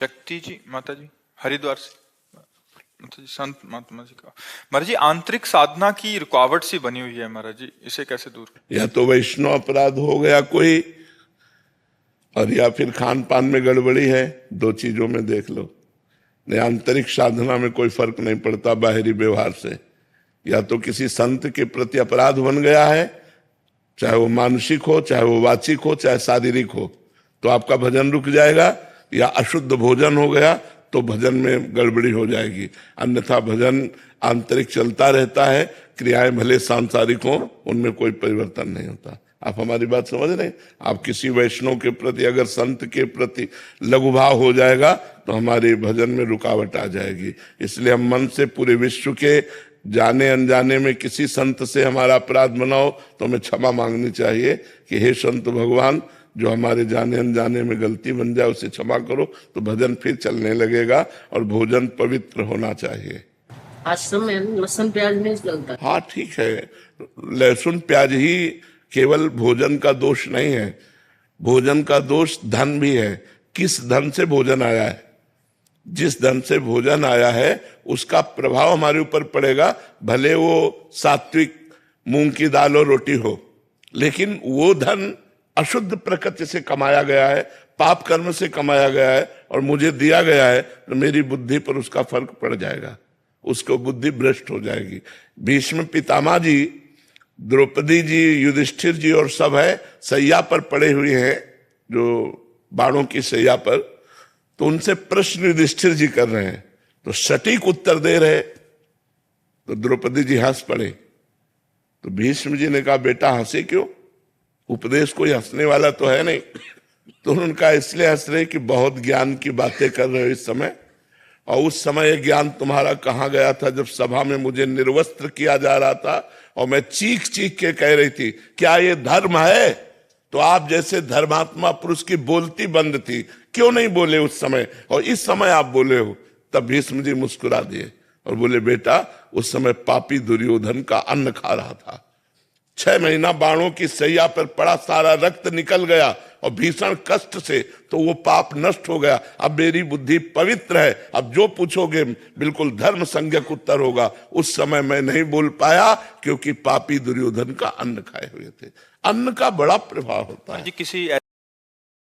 शक्ति जी, माता जी हरिद्वार से, माता जी संत महात्मा जी का। महाराज जी आंतरिक साधना की रुकावट सी बनी हुई है महाराज जी, इसे कैसे दूर? या तो वैष्णव अपराध हो गया कोई, और या फिर खान पान में गड़बड़ी है। दो चीजों में देख लो। नहीं, आंतरिक साधना में कोई फर्क नहीं पड़ता बाहरी व्यवहार से। या तो किसी संत के प्रति अपराध बन गया है, चाहे वो मानसिक हो, चाहे वो वाचिक हो, चाहे शारीरिक हो, तो आपका भजन रुक जाएगा। या अशुद्ध भोजन हो गया तो भजन में गड़बड़ी हो जाएगी। अन्यथा भजन आंतरिक चलता रहता है, क्रियाएं भले सांसारिक हो, उनमें कोई परिवर्तन नहीं होता। आप हमारी बात समझ रहे हैं? आप किसी वैष्णव के प्रति, अगर संत के प्रति लघुभाव हो जाएगा तो हमारे भजन में रुकावट आ जाएगी। इसलिए हम मन से पूरे विश्व के जाने अनजाने में किसी संत से हमारा अपराध बनाओ तो हमें क्षमा मांगनी चाहिए कि हे संत भगवान, जो हमारे जाने अनजाने में गलती बन जाए उसे क्षमा करो, तो भजन फिर चलने लगेगा और भोजन पवित्र होना चाहिए। आश्रम में लहसुन प्याज नहीं चलता। हाँ ठीक है, लहसुन प्याज ही केवल भोजन का दोष नहीं है, भोजन का दोष धन भी है। किस धन से भोजन आया है, जिस धन से भोजन आया है उसका प्रभाव हमारे ऊपर पड़ेगा। भले वो सात्विक मूंग की दाल और रोटी हो, लेकिन वो धन अशुद्ध प्रकृति से कमाया गया है, पाप कर्म से कमाया गया है और मुझे दिया गया है, तो मेरी बुद्धि पर उसका फर्क पड़ जाएगा, उसको बुद्धि भ्रष्ट हो जाएगी। भीष्म पितामह जी, द्रौपदी जी, युधिष्ठिर जी और सब है सैया पर पड़े हुए हैं, जो बाणों की सैया पर। तो उनसे प्रश्न युधिष्ठिर जी कर रहे हैं, तो सटीक उत्तर दे रहे, तो द्रौपदी जी हंस पड़े। तो भीष्म जी ने कहा, बेटा हंसे क्यों, उपदेश कोई हंसने वाला तो है नहीं। तो उनका इसलिए हंस रहे कि बहुत ज्ञान की बातें कर रहे हो इस समय, और उस समय ज्ञान तुम्हारा कहाँ गया था जब सभा में मुझे निर्वस्त्र किया जा रहा था और मैं चीख चीख के कह रही थी क्या ये धर्म है? तो आप जैसे धर्मात्मा पुरुष की बोलती बंद थी, क्यों नहीं बोले उस समय, और इस समय आप बोले हो? तब भीष्म जी मुस्कुरा दिए और बोले, बेटा उस समय पापी दुर्योधन का अन्न खा रहा था, 6 महीना बाणों की सैया पर पड़ा, सारा रक्त निकल गया और भीषण कष्ट से, तो वो पाप नष्ट हो गया। अब मेरी बुद्धि पवित्र है, अब जो पूछोगे बिल्कुल धर्म संज्ञक उत्तर होगा। उस समय मैं नहीं बोल पाया क्योंकि पापी दुर्योधन का अन्न खाए हुए थे। अन्न का बड़ा प्रभाव होता है। किसी